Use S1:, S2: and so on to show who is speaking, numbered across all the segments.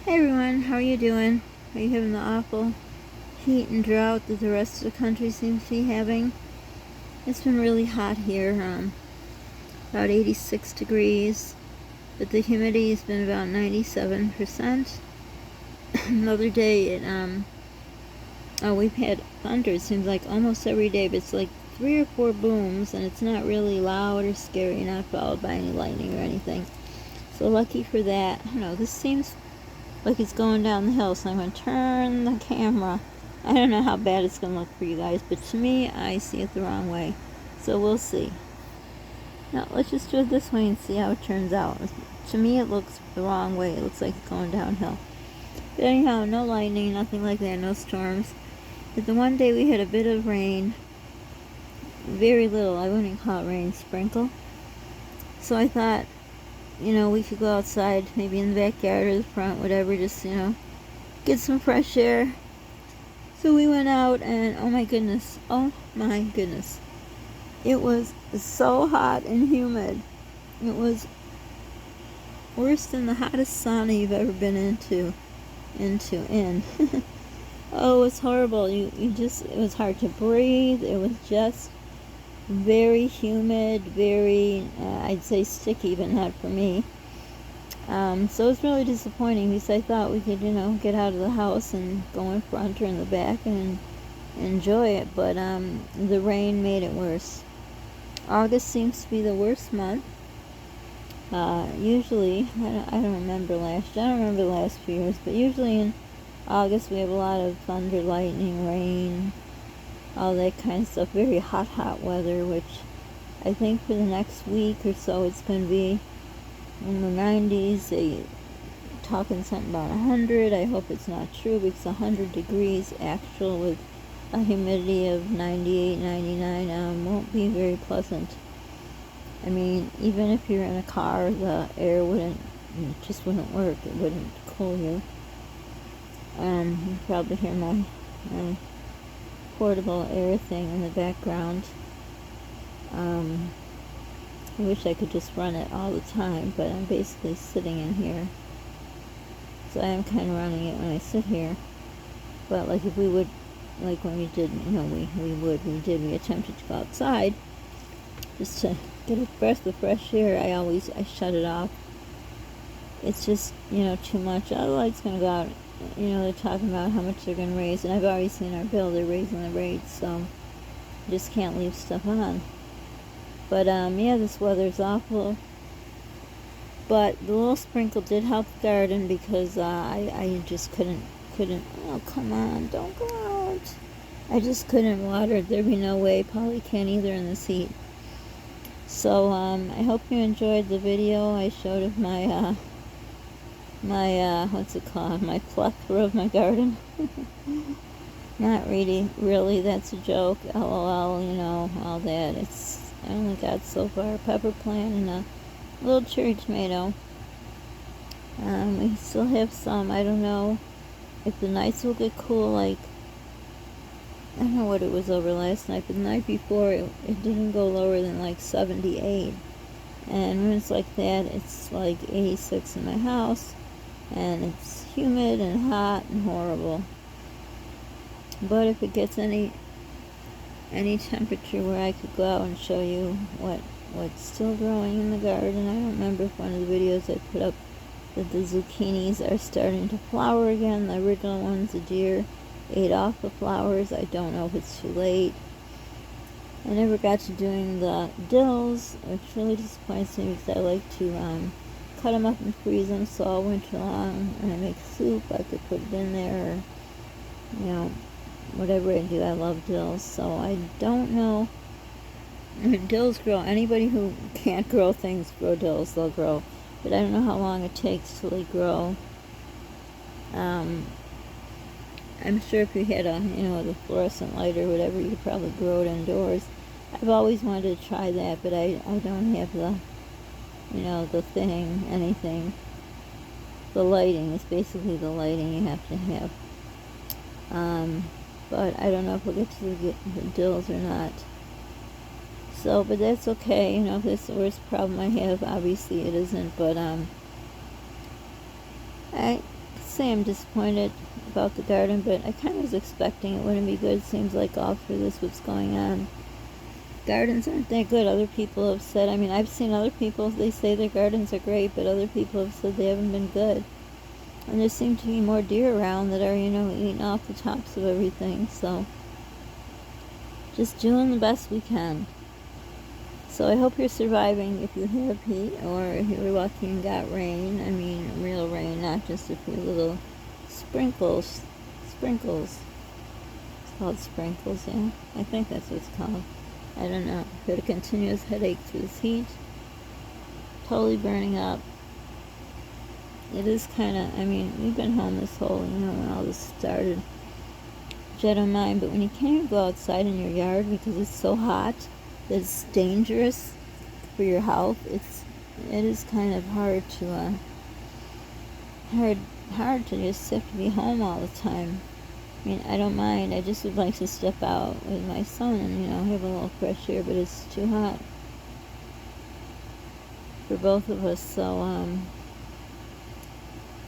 S1: Hey everyone, how are you doing? Are you having the awful heat and drought that the rest of the country seems to be having? It's been really hot here, about 86 degrees, but the humidity has been about 97%. Another day, we've had thunder, it seems like almost every day, but it's like 3 or 4 booms, and it's not really loud or scary, not followed by any lightning or anything. So lucky for that. I don't know, this seems like it's going down the hill, so I'm going to turn the camera. I don't know how bad it's going to look for you guys, but to me, I see it the wrong way. So we'll see. Now, let's just do it this way and see how it turns out. To me, it looks the wrong way. It looks like it's going downhill. But anyhow, no lightning, nothing like that, no storms. But the one day we had a bit of rain, very little, I wouldn't call it rain, sprinkle. So I thought, we could go outside, maybe in the backyard or the front, whatever, just, get some fresh air. So we went out, and oh my goodness, it was so hot and humid. It was worse than the hottest sauna you've ever been in. Oh, it was horrible. It was hard to breathe. It was just very humid, very, I'd say sticky, but not for me. So it was really disappointing because I thought we could, get out of the house and go in front or in the back and enjoy it, but the rain made it worse. August seems to be the worst month. Usually, I don't remember the last few years, but usually in August we have a lot of thunder, lightning, rain, all that kind of stuff, very hot weather, which I think for the next week or so it's going to be in the 90s. They talking something about 100. I hope it's not true, because 100 degrees actual with a humidity of 98, 99 won't be very pleasant. I mean, even if you're in a car, the air just wouldn't work. It wouldn't cool you. You probably hear my portable air thing in the background. I wish I could just run it all the time, but I'm basically sitting in here. So I am kind of running it when I sit here. But like if we would, like when we did, we attempted to go outside just to get a breath of fresh air, I shut it off. It's just, too much. All the light's going to go out. They're talking about how much they're going to raise, and I've already seen our bill. They're raising the rates, so you just can't leave stuff on. But, this weather's awful. But the little sprinkle did help the garden, because I just couldn't, oh, come on, don't go out. I just couldn't water it. There'd be no way. Polly can't either in this heat. So, I hope you enjoyed the video I showed of my what's it called? My plethora of my garden. Not really, that's a joke. LOL, all that. I only got so far a pepper plant and a little cherry tomato. We still have some. I don't know if the nights will get cool. Like, I don't know what it was over last night, but the night before it didn't go lower than like 78. And when it's like that, it's like 86 in my house, and it's humid and hot and horrible. But if it gets any temperature where I could go out and show you what's still growing in the garden. I don't remember if one of the videos I put up that the zucchinis are starting to flower again. The original ones, the deer ate off the flowers. I don't know if it's too late. I never got to doing the dills, which really disappoints me, because I like to cut them up and freeze them, so all winter long when I make soup I could put it in there, or whatever I do. I love dills, so I don't know. Dills grow. Anybody who can't grow things grow dills. They'll grow, but I don't know how long it takes till they grow. I'm sure if you had the fluorescent light or whatever, you could probably grow it indoors. I've always wanted to try that, but I don't have the anything. The lighting is basically the lighting you have to have. But I don't know if we'll get to the dills or not. So, but that's okay. If that's the worst problem I have, obviously it isn't. But, alright, say I'm disappointed about the garden, but I kind of was expecting it wouldn't be good. It seems like all through this what's going on. Gardens aren't that good. Other people have said, I mean, I've seen other people, they say their gardens are great, but other people have said they haven't been good. And there seem to be more deer around that are, eating off the tops of everything. So, just doing the best we can. So I hope you're surviving if you have heat, or if you were lucky and got rain. I mean, real rain, not just a few little sprinkles. Sprinkles. It's called sprinkles, yeah. I think that's what it's called. I don't know. I've got a continuous headache through this heat. Totally burning up. It is kind of, I mean, we've been home this whole, when all this started, which I don't mind, but when you can't even go outside in your yard because it's so hot that it's dangerous for your health, it is kind of hard to just have to be home all the time. I mean, I don't mind. I just would like to step out with my son and, have a little fresh air, but it's too hot for both of us. So,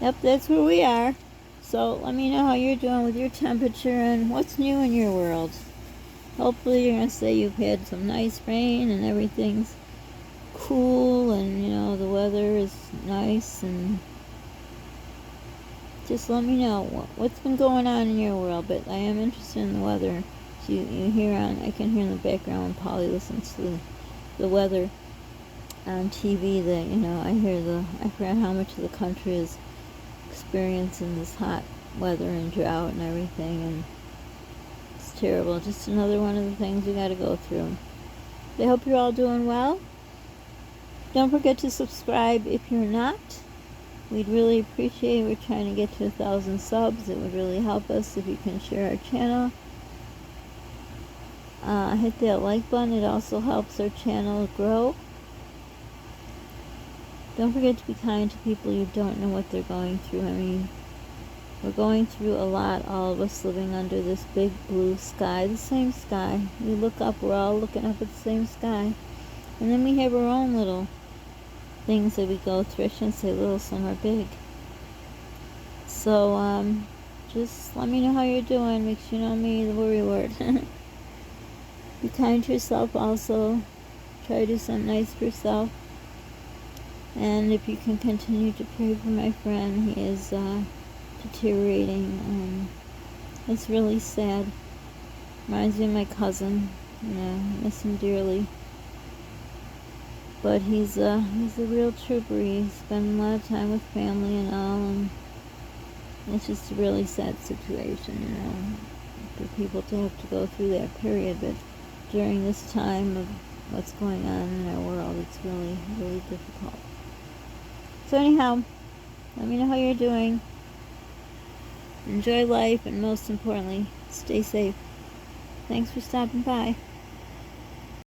S1: yep, that's where we are. So let me know how you're doing with your temperature and what's new in your world. Hopefully you're going to say you've had some nice rain and everything's cool and, the weather is nice, and just let me know what's been going on in your world. But I am interested in the weather. So you hear I can hear in the background when Polly listens to the weather on TV that, I forgot how much of the country is experiencing this hot weather and drought and everything, and it's terrible. Just another one of the things we got to go through. I hope you're all doing well. Don't forget to subscribe if you're not. We'd really appreciate it. We're trying to get to 1,000 subs. It would really help us if you can share our channel. Hit that like button. It also helps our channel grow. Don't forget to be kind to people you don't know what they're going through. I mean, we're going through a lot, all of us living under this big blue sky, the same sky. We look up, we're all looking up at the same sky. And then we have our own little things that we go through. I shouldn't say little, some are big. So, just let me know how you're doing. Make sure you know me, the worry word. Be kind to yourself also. Try to do something nice for yourself. And if you can continue to pray for my friend, he is deteriorating. It's really sad. Reminds me of my cousin. I miss him dearly. But he's a real trooper. He's spent a lot of time with family and all, and it's just a really sad situation, for people to have to go through that period. But during this time of what's going on in our world, it's really, really difficult. So anyhow, let me know how you're doing. Enjoy life, and most importantly, stay safe. Thanks for stopping by.